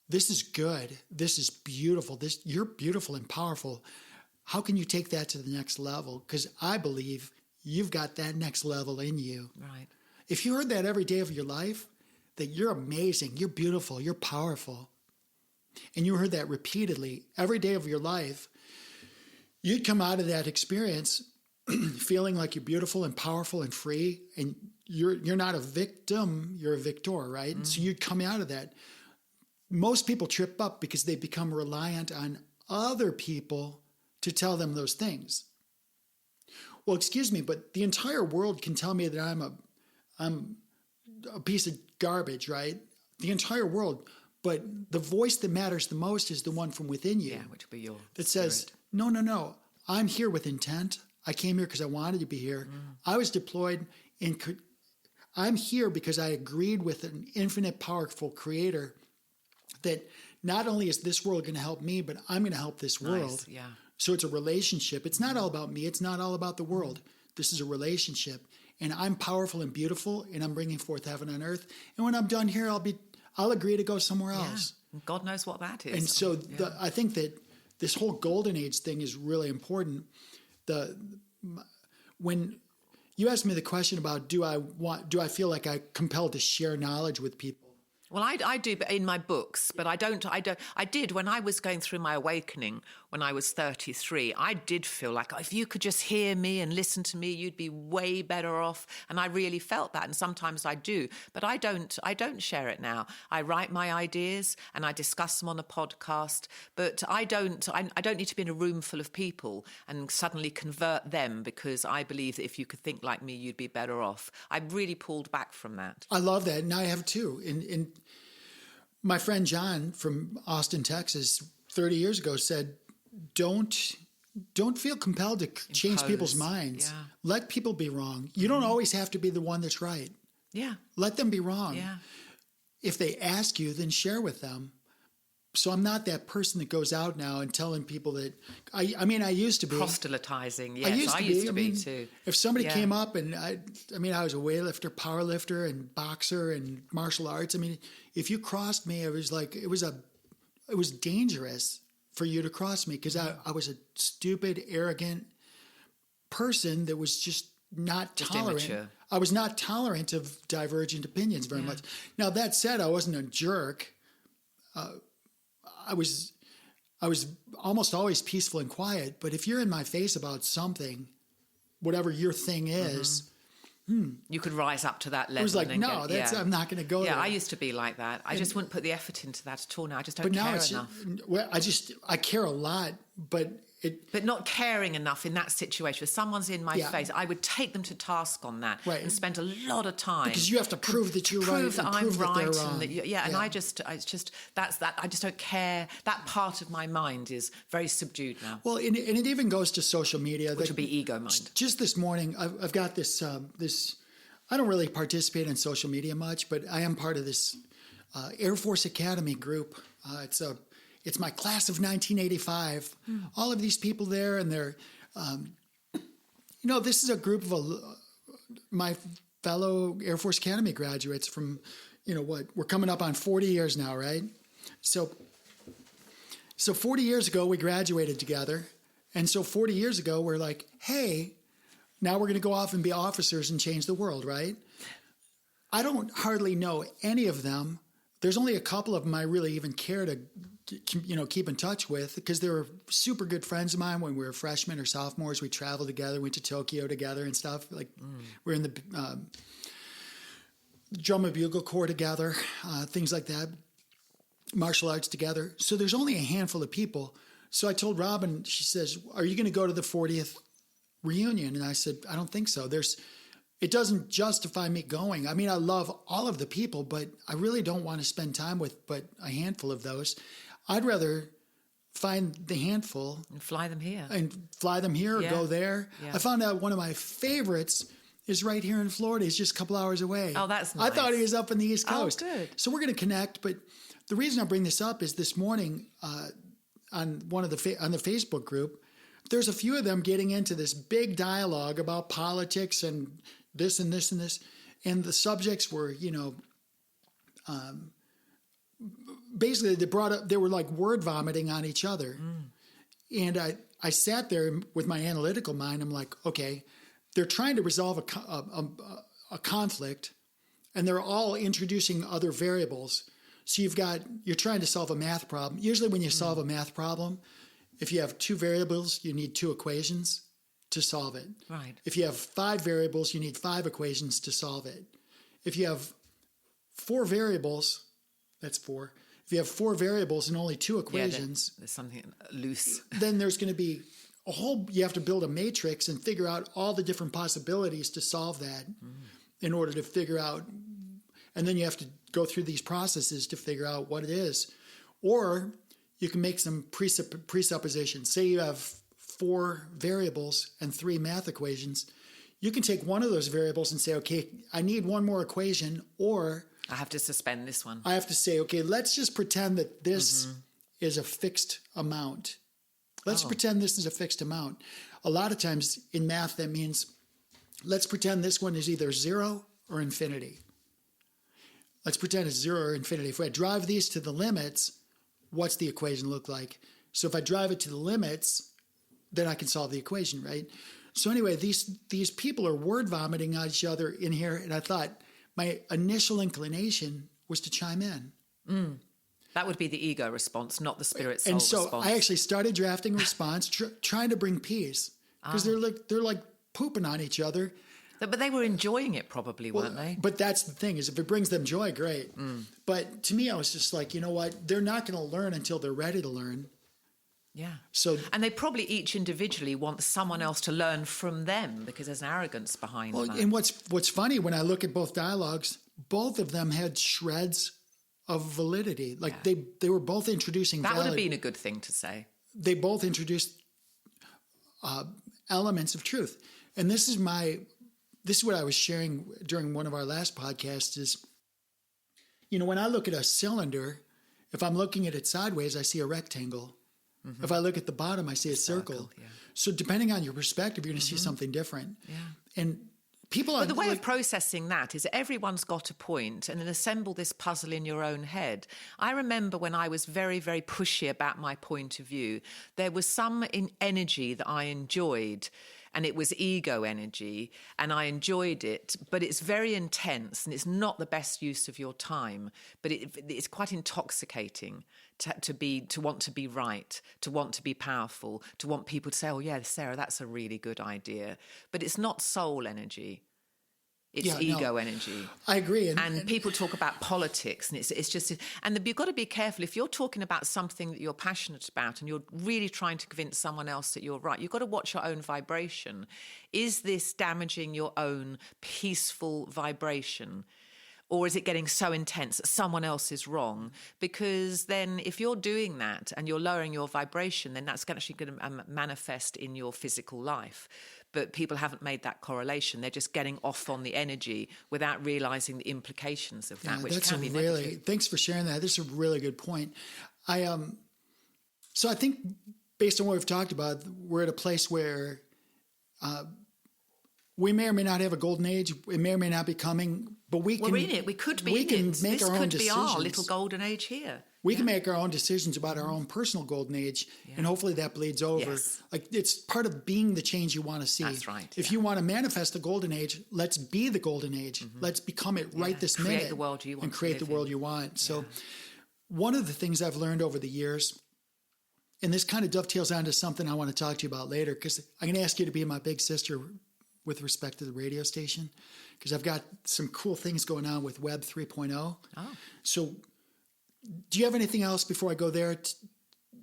This is good. This is beautiful. You're beautiful and powerful. How can you take that to the next level? Because I believe you've got that next level in you. Right. If you heard that every day of your life, that you're amazing, you're beautiful, you're powerful, and you heard that repeatedly every day of your life, you'd come out of that experience feeling like you're beautiful and powerful and free, and you're not a victim, you're a victor, right? Mm-hmm. So you'd come out of that. Most people trip up because they become reliant on other people to tell them those things. Well, excuse me, but the entire world can tell me that I'm a piece of garbage, right? The entire world. But the voice that matters the most is the one from within you. Yeah, which would be your that spirit. Says, no, I'm here with intent. I came here because I wanted to be here. I was deployed I'm here because I agreed with an infinite, powerful creator that not only is this world going to help me, but I'm going to help this world. Nice, yeah. So it's a relationship. It's not all about me. It's not all about the world. This is a relationship. and I'm powerful and beautiful, and I'm bringing forth heaven on earth. And when I'm done here, I'll agree to go somewhere else. Yeah. God knows what that is. And so I think that this whole golden age thing is really important. When you asked me the question about do I feel like I'm compelled to share knowledge with people? Well, I do in my books, but I did when I was going through my awakening when I was 33. I did feel like if you could just hear me and listen to me, you'd be way better off. And I really felt that. And sometimes I do, but I don't share it now. I write my ideas and I discuss them on a podcast, but I don't need to be in a room full of people and suddenly convert them because I believe that if you could think like me, you'd be better off. I really pulled back from that. I love that. And I have too. My friend John from Austin, Texas, 30 years ago said, don't feel compelled to change people's minds. Yeah. Let people be wrong. You don't always have to be the one that's right. Yeah. Let them be wrong. Yeah. If they ask you, then share with them. So I'm not that person that goes out now and telling people that I used to be proselytizing. Yes, I used to be too. If somebody came up and I was a weightlifter, power lifter, and boxer and martial arts. I mean, if you crossed me, it was dangerous for you to cross me because I was a stupid, arrogant person that was just not tolerant. Immature. I was not tolerant of divergent opinions very much. Now that said, I wasn't a jerk. I was almost always peaceful and quiet, but if you're in my face about something, whatever your thing is, you could rise up to that level. It was like, I'm not going to go there. Yeah, I used to be like that. I just wouldn't put the effort into that at all now. I just don't care enough. I care a lot, but not caring enough in that situation. If someone's in my face, I would take them to task on that and spend a lot of time because you have to prove that you're right, prove that I'm right, that they're wrong. And that and I just don't care. That part of my mind is very subdued now. Well, and it even goes to social media, which would be ego mind. Just this morning, I've got this. I don't really participate in social media much, but I am part of this Air Force Academy group. It's my class of 1985. All of these people there, and they're, this is a group of my fellow Air Force Academy graduates from, we're coming up on 40 years now, right? So 40 years ago, we graduated together. And so 40 years ago, we're like, hey, now we're going to go off and be officers and change the world, right? I don't hardly know any of them. There's only a couple of them I really even care to keep in touch with because they were super good friends of mine when we were freshmen or sophomores. We traveled together, went to Tokyo together and stuff. We're in the drum and bugle corps together, things like that, martial arts together. So there's only a handful of people. So I told Robin, she says, are you going to go to the 40th reunion? And I said, I don't think so. It doesn't justify me going. I mean, I love all of the people, but I really don't want to spend time with but a handful of those. I'd rather find the handful and fly them here or go there. Yeah. I found out one of my favorites is right here in Florida. He's just a couple hours away. Oh, that's nice. I thought he was up in the East Coast. Oh, good. So we're going to connect. But the reason I bring this up is this morning on the Facebook group, there's a few of them getting into this big dialogue about politics and this and this and this. And the subjects were, basically they were like word vomiting on each other. And I sat there with my analytical mind. I'm like, okay, they're trying to resolve a conflict and they're all introducing other variables. So you're trying to solve a math problem. Usually when you solve a math problem, if you have two variables, you need two equations to solve it. Right. If you have 5 variables, you need 5 equations to solve it. If you have 4 variables, that's 4. If you have 4 variables and only 2 equations, there's something loose. Then there's going to be you have to build a matrix and figure out all the different possibilities to solve that in order to figure out, and then you have to go through these processes to figure out what it is. Or you can make some presuppositions. Say you have 4 variables and 3 math equations. You can take one of those variables and say, okay, I need one more equation, or I have to suspend this one. I have to say, okay, let's just pretend that this is a fixed amount. Let's pretend this is a fixed amount. A lot of times in math, that means let's pretend this one is either 0 or infinity. Let's pretend it's 0 or infinity. If I drive these to the limits, what's the equation look like? So if I drive it to the limits, then I can solve the equation, right? So anyway, these people are word vomiting on each other in here, and I thought my initial inclination was to chime in. That would be the ego response, not the spirit soul response. And so I actually started drafting a response, trying to bring peace, because they're like pooping on each other. But they were enjoying it probably, weren't they? But that's the thing, is if it brings them joy, great. But to me, I was just like, you know what? They're not going to learn until they're ready to learn. Yeah. So, and they probably each individually want someone else to learn from them because there's an arrogance behind that. And what's funny, when I look at both dialogues, both of them had shreds of validity. Like they were both introducing that would have been a good thing to say. They both introduced elements of truth. And this is what I was sharing during one of our last podcasts is, when I look at a cylinder, if I'm looking at it sideways, I see a rectangle. Mm-hmm. If I look at the bottom, I see a circle. Yeah. So depending on your perspective, you're going to see something different. Yeah. And but the way of processing that is everyone's got a point, and then assemble this puzzle in your own head. I remember when I was very, very pushy about my point of view, there was some energy that I enjoyed, and it was ego energy, and I enjoyed it, but it's very intense, and it's not the best use of your time, but it's quite intoxicating to want to be right, to want to be powerful, to want people to say, oh yeah, Sarah, that's a really good idea. But it's not soul energy. It's ego energy. I agree. And people talk about politics, and it's just, and you've got to be careful. If you're talking about something that you're passionate about and you're really trying to convince someone else that you're right, you've got to watch your own vibration. Is this damaging your own peaceful vibration? Or is it getting so intense that someone else is wrong? Because then if you're doing that and you're lowering your vibration, then that's actually going to manifest in your physical life. But people haven't made that correlation. They're just getting off on the energy without realizing the implications of that, which can be negative. Thanks for sharing that. This is a really good point. So I think based on what we've talked about, we're at a place where we may or may not have a golden age. It may or may not be coming, but we're in it. We could be we can in it. Make this our own could decisions. be our little golden age here. We can make our own decisions about our own personal golden age, and hopefully that bleeds over. Yes. Like, it's part of being the change you want to see. That's right. If you want to manifest the golden age, let's be the golden age. Mm-hmm. Let's become it right this minute. Create the world you want. And create the world you want. So one of the things I've learned over the years, and this kind of dovetails onto something I want to talk to you about later, because I'm going to ask you to be my big sister with respect to the radio station, because I've got some cool things going on with Web 3.0. Oh. So do you have anything else before I go there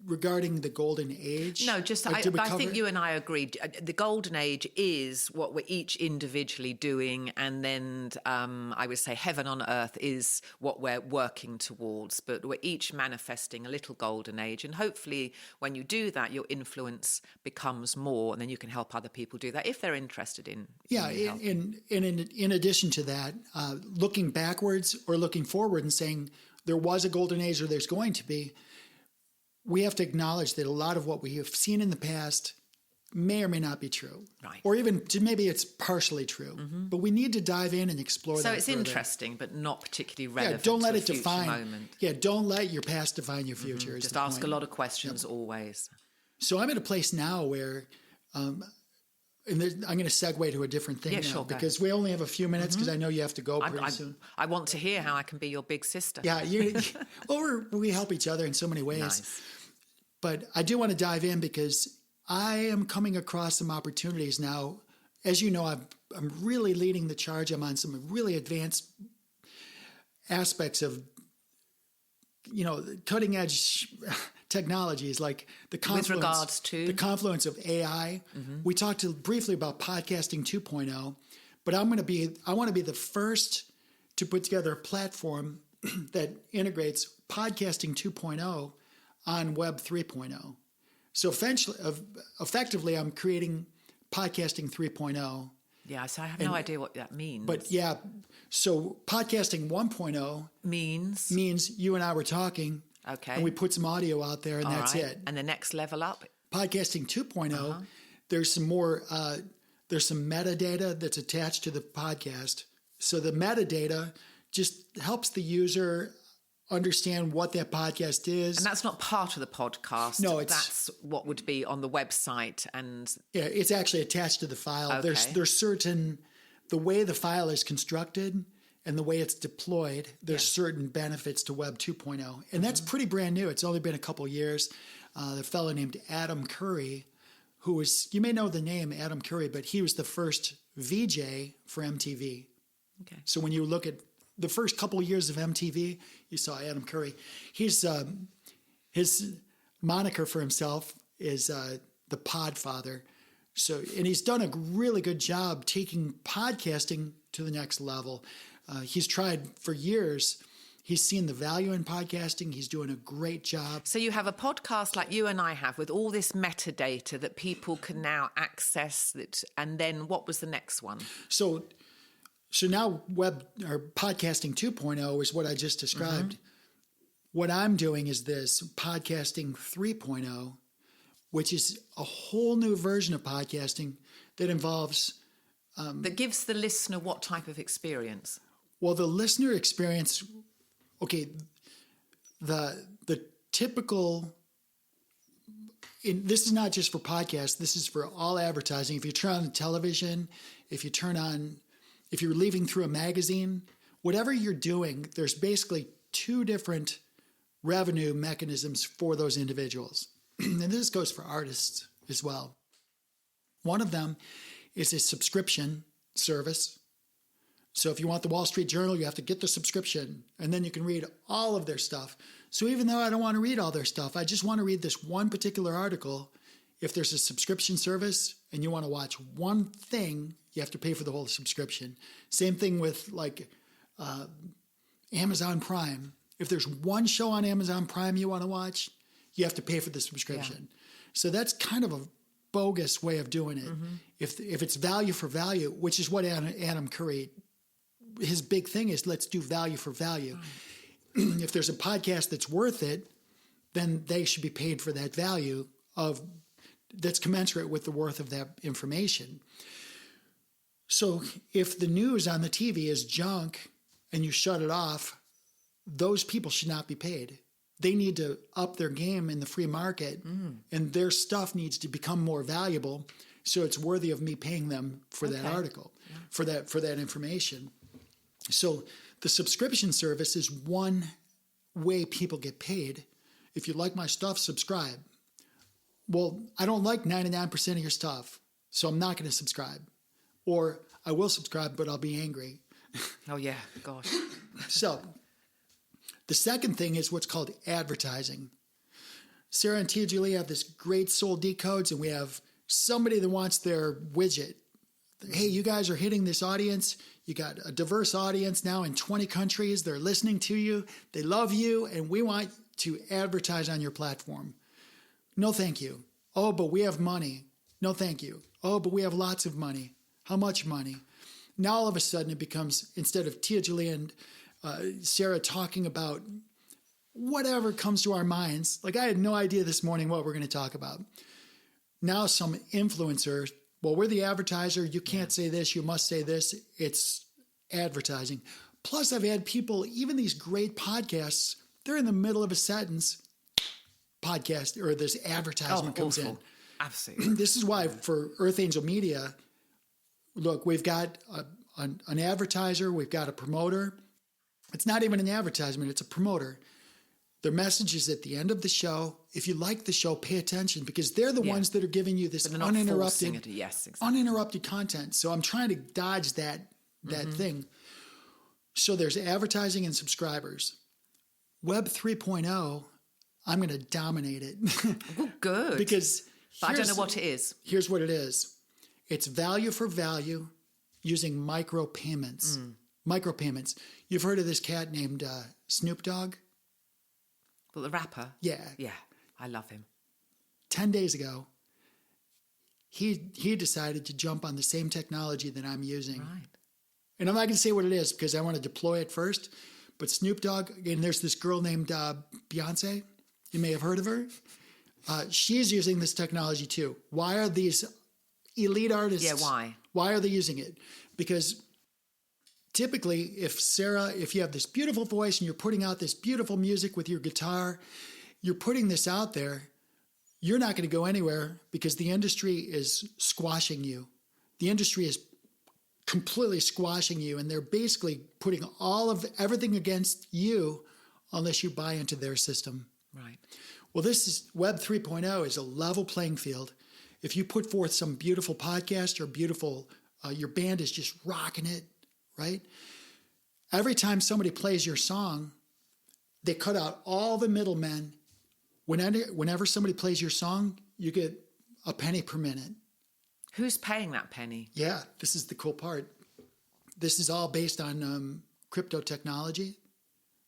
regarding the golden age? No, just I think you and I agreed. The golden age is what we're each individually doing, and then I would say heaven on earth is what we're working towards. But we're each manifesting a little golden age, and hopefully when you do that, your influence becomes more, and then you can help other people do that if they're interested in. In addition to that, looking backwards or looking forward and saying there was a golden age or there's going to be, we have to acknowledge that a lot of what we have seen in the past may or may not be true. Right. Or even maybe it's partially true. Mm-hmm. But we need to dive in and explore that. So it's further. Interesting, but not particularly relevant. Don't let to it define. Moment. Yeah, don't let your past define your future. Mm-hmm. Just ask a lot of questions always. So I'm at a place now where, and I'm going to segue to a different thing now, because we only have a few minutes, because I know you have to go pretty soon. I want to hear how I can be your big sister. Yeah, we help each other in so many ways. Nice. But I do want to dive in because I am coming across some opportunities now. As you know, I'm really leading the charge. I'm on some really advanced aspects of, cutting edge technologies, like the confluence. With regards to? The confluence of AI. Mm-hmm. We talked briefly about podcasting 2.0, but I want to be the first to put together a platform that integrates podcasting 2.0 on Web 3.0. So effectively, I'm creating podcasting 3.0. Yeah, so I have no idea what that means. But yeah, so podcasting 1.0 means you and I were talking. Okay. And we put some audio out there, and that's it. And the next level up? Podcasting 2.0, there's some more There's some metadata that's attached to the podcast. So the metadata just helps the user understand what that podcast is. And that's not part of the podcast. No, that's what would be on the website. And yeah, it's actually attached to the file. Okay. There's certain, the way the file is constructed and the way it's deployed, there's certain benefits to Web 2.0. And that's pretty brand new. It's only been a couple years. The fellow named Adam Curry, who was, you may know the name Adam Curry, but he was the first VJ for MTV. Okay. So when you look at the first couple of years of MTV, you saw Adam Curry. He's his moniker for himself is the Podfather. So, and he's done a really good job taking podcasting to the next level. He's tried for years. He's seen the value in podcasting. He's doing a great job. So you have a podcast like you and I have with all this metadata that people can now access. And then what was the next one? So now web or podcasting 2.0 is what I just described. What I'm doing is this podcasting 3.0, which is a whole new version of podcasting that involves... that gives the listener what type of experience? Well, the listener experience... Okay, the typical... this is not just for podcasts. This is for all advertising. If you turn on the television, if you're leaving through a magazine, whatever you're doing, there's basically two different revenue mechanisms for those individuals. And this goes for artists as well. One of them is a subscription service. So if you want the Wall Street Journal, you have to get the subscription, and then you can read all of their stuff. So even though I don't want to read all their stuff, I just want to read this one particular article. If there's a subscription service and you want to watch one thing, you have to pay for the whole subscription. Same thing with like Amazon Prime. If there's one show on Amazon Prime you want to watch, you have to pay for the subscription. Yeah. So that's kind of a bogus way of doing it. If it's value for value, which is what Adam Curry, his big thing is, let's do value for value. If there's a podcast that's worth it, then they should be paid for that value that's commensurate with the worth of that information. So if the news on the TV is junk and you shut it off, those people should not be paid. They need to up their game in the free market, and their stuff needs to become more valuable, so it's worthy of me paying them for that article, for that information. So the subscription service is one way people get paid. If you like my stuff, subscribe. Well, I don't like 99% of your stuff, so I'm not going to subscribe. Or I will subscribe, but I'll be angry. Oh, yeah. Gosh. So the second thing is what's called advertising. Sarah and Tia Julie have this great Soul Decodes, and we have somebody that wants their widget. Hey, you guys are hitting this audience. You got a diverse audience now in 20 countries. They're listening to you. They love you, and we want to advertise on your platform. No, thank you. Oh, but we have money. No, thank you. Oh, but we have lots of money. How much money? Now, all of a sudden, it becomes, instead of Tia Julie and Sarah talking about whatever comes to our minds, like I had no idea this morning what we're going to talk about. Now some influencer, well, we're the advertiser. You can't say this. You must say this. It's advertising. Plus, I've had people, even these great podcasts, they're in the middle of a sentence, podcast, or this advertisement comes in. Absolutely. This is why for Earth Angel Media, look, we've got an advertiser, we've got a promoter. It's not even an advertisement, it's a promoter. Their message is at the end of the show. If you like the show, pay attention, because they're the ones that are giving you this uninterrupted content. So I'm trying to dodge that thing. So there's advertising and subscribers. Web 3.0, I'm going to dominate it. Oh, good. But I don't know what it is. Here's what it is. It's value for value using micropayments. Micropayments. You've heard of this cat named Snoop Dogg? Well, the rapper? Yeah. Yeah, I love him. 10 days ago, he decided to jump on the same technology that I'm using. Right. And I'm not going to say what it is because I want to deploy it first. But Snoop Dogg, and there's this girl named Beyonce. You may have heard of her. She's using this technology too. Why are these elite artists. Yeah, why? Why are they using it? Because typically, if you have this beautiful voice and you're putting out this beautiful music with your guitar, you're putting this out there, you're not going to go anywhere because the industry is squashing you. The industry is completely squashing you, and they're basically putting everything against you unless you buy into their system. Right. Well, this is Web 3.0 is a level playing field. If you put forth some beautiful podcast or beautiful, your band is just rocking it, right? Every time somebody plays your song, they cut out all the middlemen. Whenever somebody plays your song, you get a penny per minute. Who's paying that penny? Yeah, this is the cool part. This is all based on crypto technology.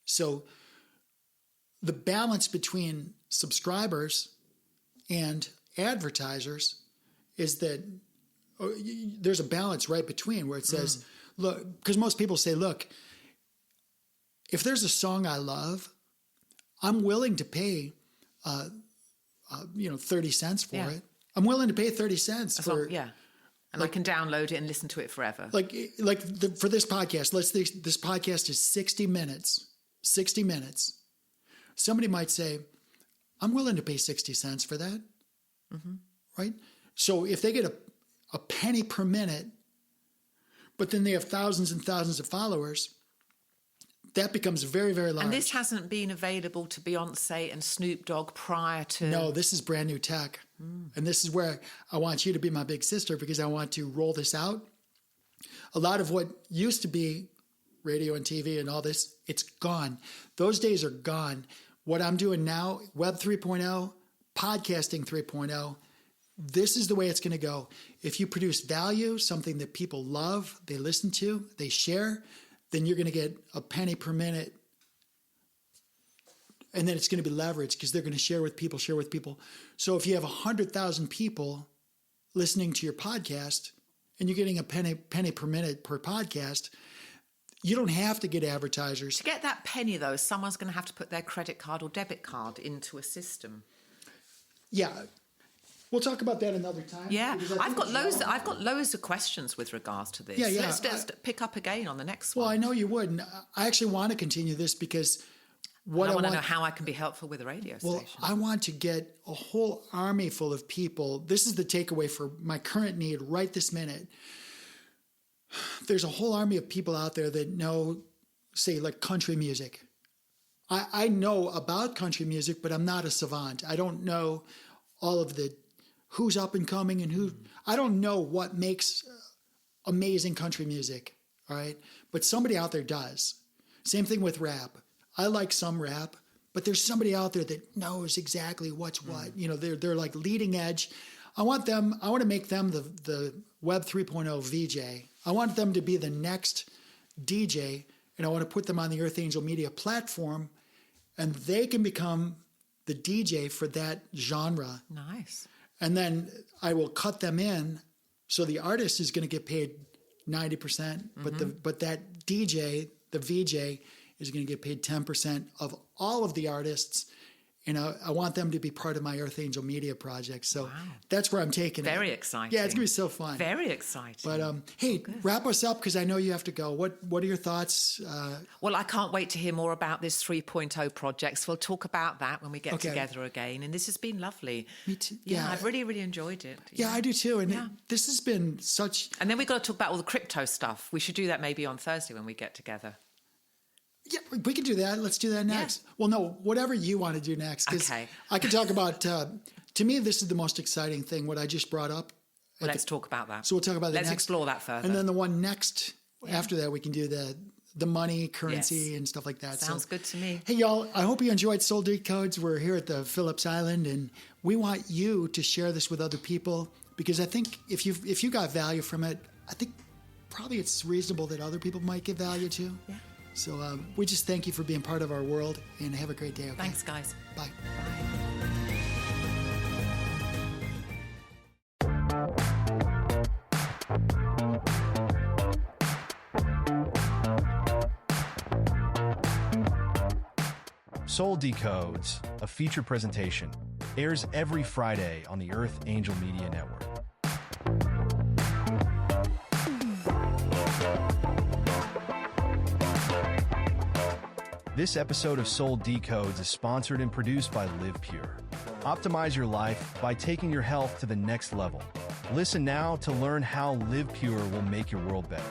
So the balance between subscribers and advertisers is that there's a balance right between where it says, look, because most people say, look, if there's a song I love, I'm willing to pay, 30 cents for it. I'm willing to pay 30 cents for. And I can download it and listen to it forever. For this podcast, this podcast is 60 minutes. 60 minutes. Somebody might say, I'm willing to pay 60 cents for that. Mm-hmm. Right? So if they get a penny per minute, but then they have thousands and thousands of followers, that becomes very, very large. And this hasn't been available to Beyonce and Snoop Dogg prior to... No, this is brand new tech. And this is where I want you to be my big sister because I want to roll this out. A lot of what used to be radio and TV and all this, it's gone. Those days are gone. What I'm doing now, Web 3.0, podcasting 3.0, this is the way it's going to go. If you produce value, something that people love, they listen to, they share, then you're going to get a penny per minute. And then it's going to be leveraged because they're going to share with people. So if you have 100,000 people listening to your podcast and you're getting a penny per minute per podcast, you don't have to get advertisers. To get that penny, though, someone's going to have to put their credit card or debit card into a system. Yeah. We'll talk about that another time. Yeah, I've got loads of questions with regards to this. Yeah, yeah. Let's pick up again on the next one. Well, I know you would. And I actually want to continue this because I want to know how I can be helpful with a radio station. Well, I want to get a whole army full of people. This is the takeaway for my current need right this minute. There's a whole army of people out there that know, say, like country music. I know about country music, but I'm not a savant. I don't know all of the who's up and coming and who. I don't know what makes amazing country music, all right? But somebody out there does. Same thing with rap. I like some rap, but there's somebody out there that knows exactly what's what. You know, they're like leading edge. I want to make them the Web 3.0 VJ. I want them to be the next DJ, and I want to put them on the Earth Angel Media platform, and they can become the DJ for that genre. Nice. And then I will cut them in, so the artist is going to get paid 90%, but that DJ, the VJ, is going to get paid 10% of all of the artists. And I want them to be part of my Earth Angel Media project. So that's where I'm taking it. Very exciting. Yeah, it's going to be so fun. Very exciting. But hey, wrap us up because I know you have to go. What are your thoughts? Well, I can't wait to hear more about this 3.0 project. So we'll talk about that when we get together again. And this has been lovely. Me too. Yeah, I've really, really enjoyed it. Yeah, I do too. And this has been such... And then we've got to talk about all the crypto stuff. We should do that maybe on Thursday when we get together. Yeah, we can do that. Let's do that next. Yeah. Well, no, whatever you want to do next. Okay. I can talk about, to me, this is the most exciting thing, what I just brought up. Well, let's talk about that. So we'll talk about that Let's explore that further. And then the one next, after that, we can do the money, currency, and stuff like that. Sounds good to me. Hey, y'all, I hope you enjoyed Soul Decodes. We're here at the Phillips Island, and we want you to share this with other people because I think if you got value from it, I think probably it's reasonable that other people might get value too. Yeah. So we just thank you for being part of our world and have a great day. Okay? Thanks, guys. Bye. Soul Decodes, a feature presentation, airs every Friday on the Earth Angel Media Network. This episode of Soul Decodes is sponsored and produced by Live Pure. Optimize your life by taking your health to the next level. Listen now to learn how Live Pure will make your world better.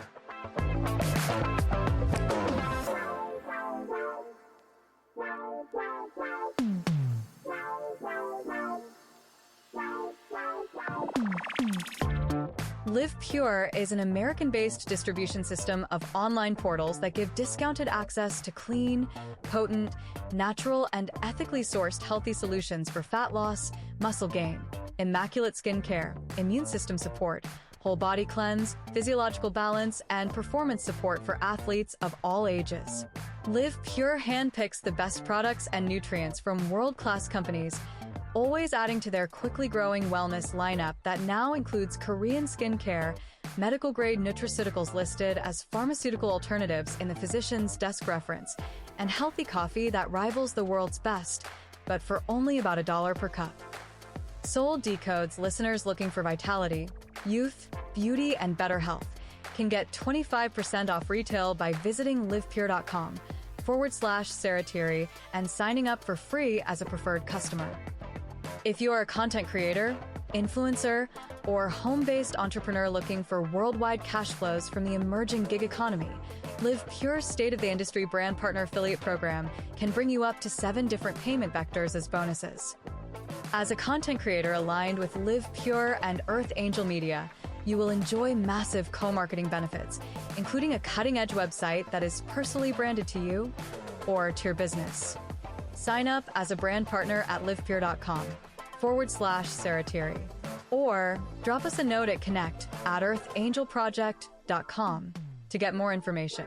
Live Pure is an American-based distribution system of online portals that give discounted access to clean, potent, natural, and ethically sourced healthy solutions for fat loss, muscle gain, immaculate skin care, immune system support, whole body cleanse, physiological balance, and performance support for athletes of all ages. Live Pure handpicks the best products and nutrients from world-class companies, always adding to their quickly growing wellness lineup that now includes Korean skincare, medical-grade nutraceuticals listed as pharmaceutical alternatives in the physician's desk reference, and healthy coffee that rivals the world's best, but for only about $1 per cup. Soul Decodes listeners looking for vitality, youth, beauty, and better health can get 25% off retail by visiting livepure.com/Sarah Tirri and signing up for free as a preferred customer. If you are a content creator, influencer, or home-based entrepreneur looking for worldwide cash flows from the emerging gig economy, Live Pure's state-of-the-industry brand partner affiliate program can bring you up to 7 different payment vectors as bonuses. As a content creator aligned with Live Pure and Earth Angel Media, you will enjoy massive co-marketing benefits, including a cutting-edge website that is personally branded to you or to your business. Sign up as a brand partner at livepure.com/Sarah Tirri, or drop us a note at connect@earthangelproject.com to get more information.